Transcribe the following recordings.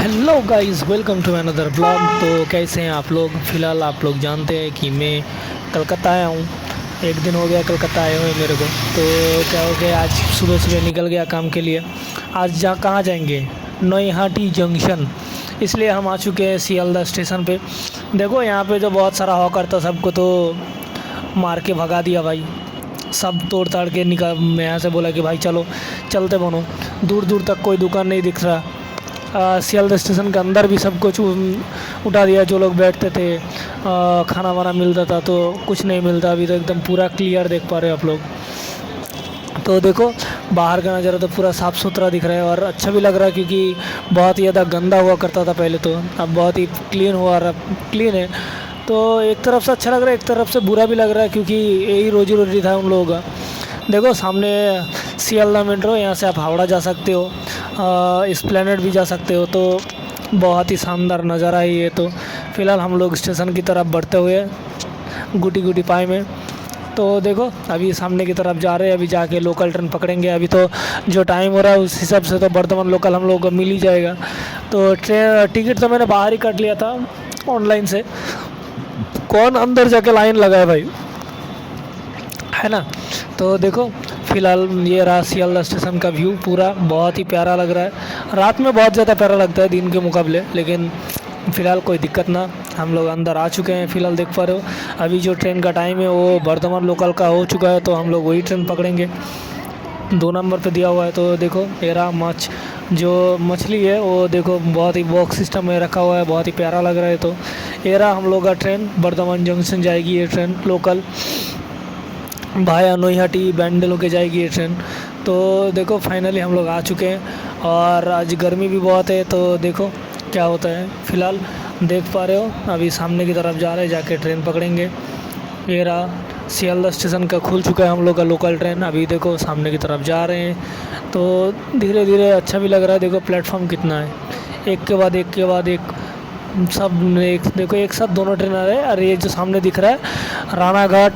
Hello guys, welcome to another blog. तो कैसे हैं आप लोग? फ़िलहाल आप लोग जानते हैं कि मैं कलकत्ता आया हूँ। एक दिन हो गया कलकत्ता आए हुए मेरे को। तो क्या हो गया, आज सुबह सुबह निकल गया काम के लिए। आज कहाँ जाएंगे? नोईहाटी जंक्शन। इसलिए हम आ चुके हैं सियालदह स्टेशन पे। देखो यहाँ पे जो बहुत सारा हॉकर था, सबको तो मार के भगा दिया भाई। सब तोड़ ताड़ के निकल, मैं यहाँ से बोला कि भाई चलो चलते बनो। दूर दूर तक कोई दुकान नहीं दिख रहा। सियालदह स्टेशन के अंदर भी सब कुछ उठा दिया। जो लोग बैठते थे, खाना वाना मिलता था, तो कुछ नहीं मिलता। अभी तो एकदम पूरा क्लियर देख पा रहे हो आप लोग। तो देखो बाहर का नज़ारा तो पूरा साफ़ सुथरा दिख रहा है और अच्छा भी लग रहा है, क्योंकि बहुत ही ज़्यादा गंदा हुआ करता था पहले, तो अब बहुत ही क्लीन हुआ रहा, क्लीन है। तो एक तरफ से अच्छा लग रहा है, एक तरफ से बुरा भी लग रहा है, क्योंकि यही रोजी रोटी था उन लोगों का। देखो सामने सियालदह मेट्रो, यहाँ से आप हावड़ा जा सकते हो, एस्प्लेनेड भी जा सकते हो। तो बहुत ही शानदार नज़ारा है ये। तो फ़िलहाल हम लोग स्टेशन की तरफ बढ़ते हुए गुटी गुटी पाए में, तो देखो अभी सामने की तरफ जा रहे हैं। अभी जाके लोकल ट्रेन पकड़ेंगे। अभी तो जो टाइम हो रहा है उस हिसाब से तो बर्धमान लोकल हम लोग को मिल ही जाएगा। तो ट्रेन टिकट तो मैंने बाहर ही काट लिया था ऑनलाइन से। कौन अंदर जाके लाइन लगाए भाई, है ना। तो देखो फ़िलहाल ये रहा सियालदह स्टेशन का व्यू। पूरा बहुत ही प्यारा लग रहा है। रात में बहुत ज़्यादा प्यारा लगता है दिन के मुकाबले, लेकिन फ़िलहाल कोई दिक्कत ना, हम लोग अंदर आ चुके हैं। फ़िलहाल देख पा रहे हो अभी जो ट्रेन का टाइम है वो बर्धमान लोकल का हो चुका है, तो हम लोग वही ट्रेन पकड़ेंगे। 2 नंबर पे दिया हुआ है। तो देखो एरा जो मछली है वो देखो बहुत ही बॉक्स सिस्टम में रखा हुआ है, बहुत ही प्यारा लग रहा है। तो एरा हम लोग का ट्रेन बर्धमान जंक्शन जाएगी ये ट्रेन लोकल, भाया नोईहाटी बैंडल होके जाएगी ये ट्रेन। तो देखो फाइनली हम लोग आ चुके हैं और आज गर्मी भी बहुत है, तो देखो क्या होता है। फ़िलहाल देख पा रहे हो अभी सामने की तरफ जा रहे हैं, जाके ट्रेन पकड़ेंगे। ये रहा सियालदह स्टेशन का खुल चुका है हम लोग का लोकल ट्रेन। अभी देखो सामने की तरफ जा रहे हैं, तो धीरे धीरे अच्छा भी लग रहा है। देखो प्लेटफॉर्म कितना है, एक के बाद एक के बाद एक, सब एक देखो एक साथ दोनों ट्रेन आ रहे हैं। और ये जो सामने दिख रहा है रानाघाट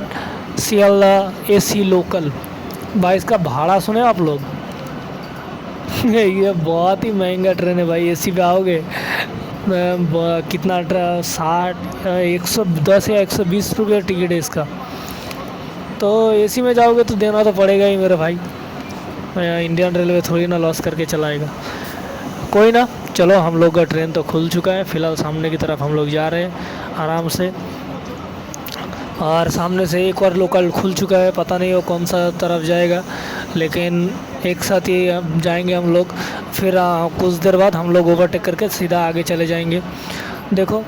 सियालदह एसी लोकल। भाई इसका भाड़ा सुने आप लोग ये बहुत ही महंगा ट्रेन है भाई। एसी पे आओगे कितना 60 110 या 120 रुपये टिकट है इसका। तो एसी में जाओगे तो देना तो पड़ेगा ही मेरे भाई। इंडियन रेलवे थोड़ी ना लॉस करके चलाएगा। कोई ना, चलो हम लोग का ट्रेन तो खुल चुका है। फ़िलहाल सामने की तरफ हम लोग जा रहे हैं आराम से। और सामने से एक और लोकल खुल चुका है, पता नहीं वो कौन सा तरफ जाएगा, लेकिन एक साथ ही जाएंगे हम लोग। फिर कुछ देर बाद हम लोग ओवरटेक करके सीधा आगे चले जाएंगे। देखो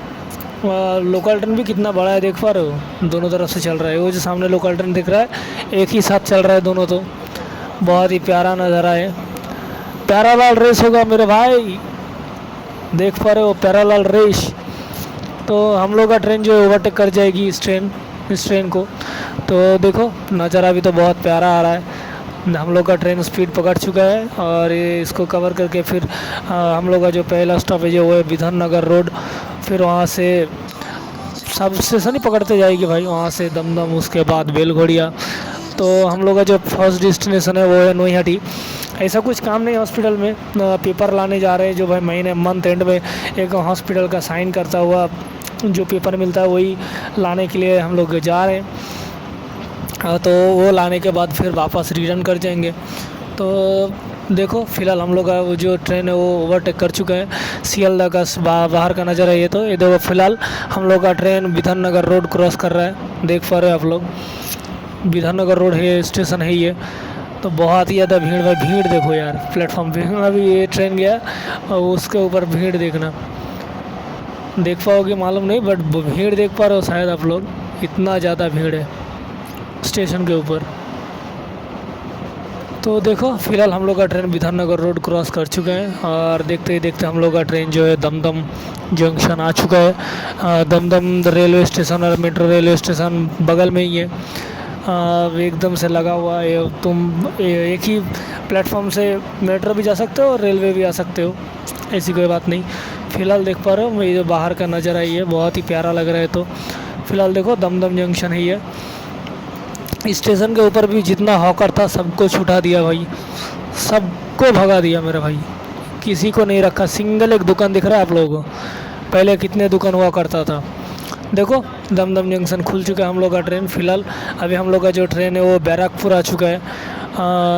लोकल ट्रेन भी कितना बड़ा है, देख पा रहे हो, दोनों तरफ से चल रहा है। वो जो सामने लोकल ट्रेन दिख रहा है एक ही साथ चल रहा है दोनों। तो बहुत ही प्यारा नज़ारा है। पैरालाल रेस होगा मेरे भाई, देख पा रहे हो पैरालाल रेस। तो हम लोग का ट्रेन जो है ओवरटेक कर जाएगी इस ट्रेन को। तो देखो नज़ारा भी तो बहुत प्यारा आ रहा है। हम लोग का ट्रेन स्पीड पकड़ चुका है और ये इसको कवर करके फिर हम लोग का जो पहला स्टॉपेज है वो है विधान नगर रोड। फिर वहाँ से सब स्टेशन ही पकड़ते जाएगी भाई, वहाँ से दमदम, उसके बाद बेलघोड़िया। तो हम लोग का जो फर्स्ट डेस्टिनेशन है वो है नोईहाटी। ऐसा कुछ काम नहीं हॉस्पिटल में, पेपर लाने जा रहे हैं जो भाई महीने मंथ एंड में एक हॉस्पिटल का साइन करता हुआ जो पेपर मिलता है वही लाने के लिए हम लोग जा रहे हैं। तो वो लाने के बाद फिर वापस रिटर्न कर जाएंगे। तो देखो फ़िलहाल हम लोग का वो जो ट्रेन है वो ओवरटेक कर चुका है। सियालदह का बाहर का नज़ारा है ये। तो ये देखो फ़िलहाल हम लोग का ट्रेन विधान नगर रोड क्रॉस कर रहा है, देख पा रहे हो आप लोग। विधान नगर रोड है, स्टेशन है ये। तो बहुत ही ज़्यादा भीड़ भाई, भीड़ देखो यार प्लेटफॉर्म पे। अभी ये ट्रेन गया और उसके ऊपर भीड़ देखना, देख पाओगे मालूम नहीं, बट भीड़ देख पा रहे हो शायद आप लोग, इतना ज़्यादा भीड़ है स्टेशन के ऊपर। तो देखो फ़िलहाल हम लोग का ट्रेन विधान नगर रोड क्रॉस कर चुके हैं और देखते ही देखते हम लोग का ट्रेन जो है दमदम जंक्शन आ चुका है। दमदम रेलवे स्टेशन और मेट्रो रेलवे स्टेशन बगल में ही है, एकदम से लगा हुआ है। तुम एक ही प्लेटफॉर्म से मेट्रो भी जा सकते हो और रेलवे भी आ सकते हो, ऐसी कोई बात नहीं। फ़िलहाल देख पा रहे हो ये जो बाहर का नज़ारा है ये बहुत ही प्यारा लग रहा है। तो फ़िलहाल देखो दमदम जंक्शन है ये। स्टेशन के ऊपर भी जितना हॉकर था सबको छुटा दिया भाई, सबको भगा दिया मेरे भाई। किसी को नहीं रखा, सिंगल एक दुकान दिख रहा है आप लोगों को। पहले कितने दुकान हुआ करता था। देखो दमदम जंक्शन खुल चुका है हम लोग का ट्रेन। फ़िलहाल अभी हम लोग का जो ट्रेन है वो बैरकपुर आ चुका है,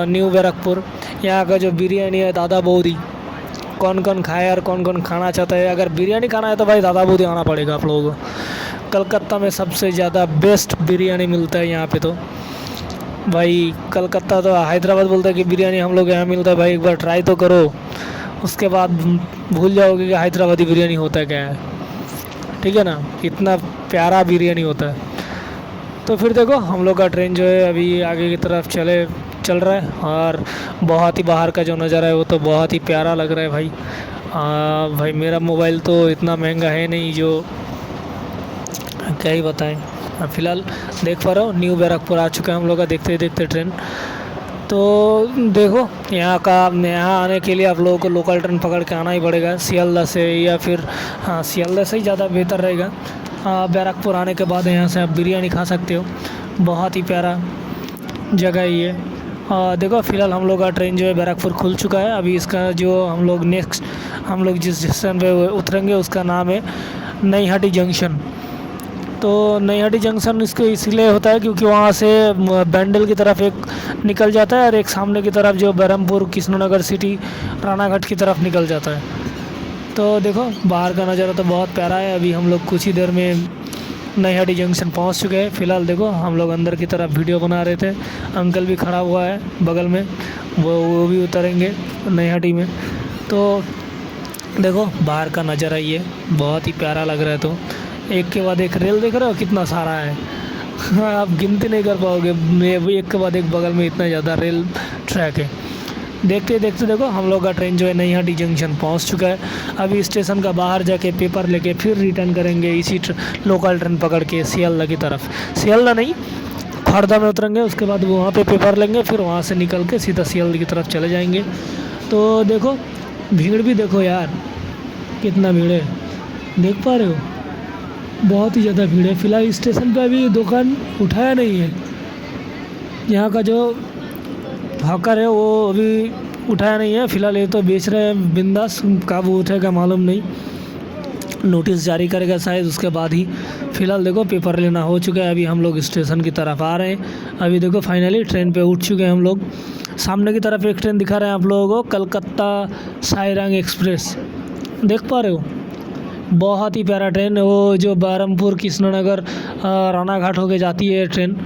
न्यू बैरकपुर। यहाँ का जो बिरयानी है दादा बौदी, कौन कौन खाए और कौन कौन खाना चाहता है। अगर बिरयानी खाना है तो भाई दादा बौदी आना पड़ेगा आप लोगों को। कलकत्ता में सबसे ज़्यादा बेस्ट बिरयानी मिलता है यहाँ पे। तो भाई कलकत्ता तो हैदराबाद बोलता है कि बिरयानी हम लोग यहाँ मिलता है, भाई एक बार ट्राई तो करो, उसके बाद भूल जाओगे कि हैदराबादी बिरयानी होता है क्या है। ठीक है ना, इतना प्यारा बिरयानी होता है। तो फिर देखो हम लोग का ट्रेन जो है अभी आगे की तरफ चल रहा है, और बहुत ही बाहर का जो नज़ारा है वो तो बहुत ही प्यारा लग रहा है भाई। भाई मेरा मोबाइल तो इतना महंगा है नहीं, जो क्या ही बताएं। फ़िलहाल देख पा रहे हो न्यू बैरकपुर आ चुका है हम लोग का, देखते देखते ट्रेन। तो देखो यहाँ आने के लिए आप लोगों को लोकल ट्रेन पकड़ के आना ही पड़ेगा, सियालदह से, या फिर हाँ सियालदह से ही ज़्यादा बेहतर रहेगा। बैरकपुर आने के बाद यहाँ से आप बिरयानी खा सकते हो, बहुत ही प्यारा जगह है ये। देखो फ़िलहाल हम लोग का ट्रेन जो है बैरकपुर खुल चुका है। अभी इसका जो हम लोग जिस स्टेशन पे उतरेंगे उसका नाम है नईहटी जंक्शन। तो नईहटी जंक्शन इसको इसलिए होता है क्योंकि वहाँ से बैंडल की तरफ एक निकल जाता है, और एक सामने की तरफ जो बरहमपुर कृष्णनगर सिटी रानाघाट की तरफ निकल जाता है। तो देखो बाहर का नज़ारा तो बहुत प्यारा है। अभी हम लोग कुछ ही देर में नईहटी जंक्शन पहुँच चुके हैं। फ़िलहाल देखो हम लोग अंदर की तरफ वीडियो बना रहे थे, अंकल भी खड़ा हुआ है बगल में, वो भी उतरेंगे नईहटी में। तो देखो बाहर का नज़ारा ये बहुत ही प्यारा लग रहा है। तो एक के बाद एक रेल देख रहे हो कितना सारा है, आप गिनती नहीं कर पाओगे, एक के बाद एक बगल में इतना ज़्यादा रेल ट्रैक है। देखते देखते देखो हम लोग का ट्रेन जो है नईहटी जंक्शन पहुंच चुका है। अभी स्टेशन का बाहर जाके पेपर लेके फिर रिटर्न करेंगे इसी लोकल ट्रेन पकड़ के सियालदह की तरफ। सियालदह नहीं, खड़दा में उतरेंगे, उसके बाद वहाँ पे पेपर लेंगे, फिर वहाँ से निकल के सीधा सियालदह की तरफ चले जाएंगे। तो देखो भीड़ भी देखो यार कितना भीड़ है, देख पा रहे हो, बहुत ही ज़्यादा भीड़ है। फ़िलहाल स्टेशन पे अभी दुकान उठाया नहीं है, यहाँ का जो हॉकर है वो अभी उठाया नहीं है। फ़िलहाल ये तो बेच रहे हैं बिंदास, कब उठेगा मालूम नहीं, नोटिस जारी करेगा शायद उसके बाद ही। फ़िलहाल देखो पेपर लेना हो चुका है, अभी हम लोग स्टेशन की तरफ आ रहे हैं। अभी देखो फाइनली ट्रेन पे उठ चुके हैं हम लोग। सामने की तरफ एक ट्रेन दिखा रहे हैं आप लोगों को, कलकत्ता साइरांग एक्सप्रेस, देख पा रहे हो, बहुत ही प्यारा ट्रेन है। वो जो बरहमपुर कृष्णनगर रानाघाट होके जाती है ट्रेन,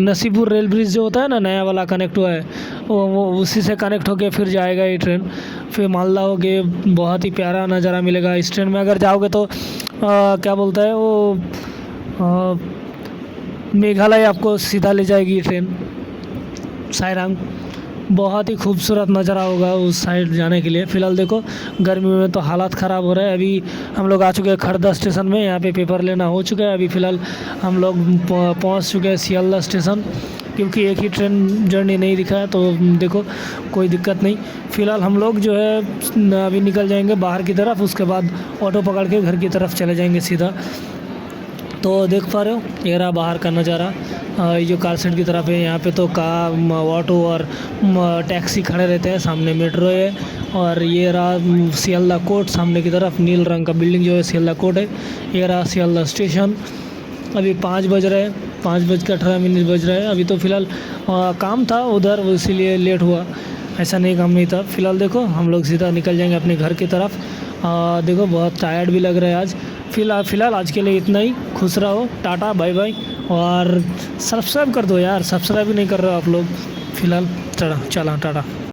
नसीपुर रेल ब्रिज जो होता है ना नया वाला कनेक्ट हुआ है, वो उसी से कनेक्ट होके फिर जाएगा ये ट्रेन, फिर मालदा होके। बहुत ही प्यारा नज़ारा मिलेगा इस ट्रेन में। अगर जाओगे तो क्या बोलता है वो, मेघालय आपको सीधा ले जाएगी ये ट्रेन, साइरांग। बहुत ही खूबसूरत नज़ारा होगा उस साइड जाने के लिए। फ़िलहाल देखो गर्मी में तो हालात ख़राब हो रहा है। अभी हम लोग आ चुके हैं खड़दा स्टेशन में, यहाँ पे पेपर लेना हो चुका है। अभी फ़िलहाल हम लोग पहुँच चुके हैं सियालदह स्टेशन, क्योंकि एक ही ट्रेन जर्नी नहीं दिखा है, तो देखो कोई दिक्कत नहीं। फ़िलहाल हम लोग जो है अभी निकल जाएंगे बाहर की तरफ, उसके बाद ऑटो पकड़ के घर की तरफ चले जाएंगे सीधा। तो देख पा रहे हो ये रहा बाहर का नज़ारा। ये जो कार सेट की तरफ है, यहाँ पे तो ऑटो और टैक्सी खड़े रहते हैं, सामने मेट्रो है। और ये रहा सियालदह कोर्ट, सामने की तरफ नील रंग का बिल्डिंग जो है सियालदह कोर्ट है। ये रहा सियालदह स्टेशन। अभी 5 बज रहे हैं, 5:18 बज रहे हैं। अभी तो फ़िलहाल काम था उधर, इसीलिए लेट हुआ, ऐसा नहीं काम नहीं था। फ़िलहाल देखो हम लोग सीधा निकल जाएंगे अपने घर की तरफ। देखो बहुत टायर्ड भी लग रहा है आज। फ़िलहाल आज के लिए इतना ही। खुश रहो, टाटा बाय बाय। और सब्सक्राइब कर दो यार, सब्सक्राइब भी नहीं कर रहे हो आप लोग। फ़िलहाल चला टाटा।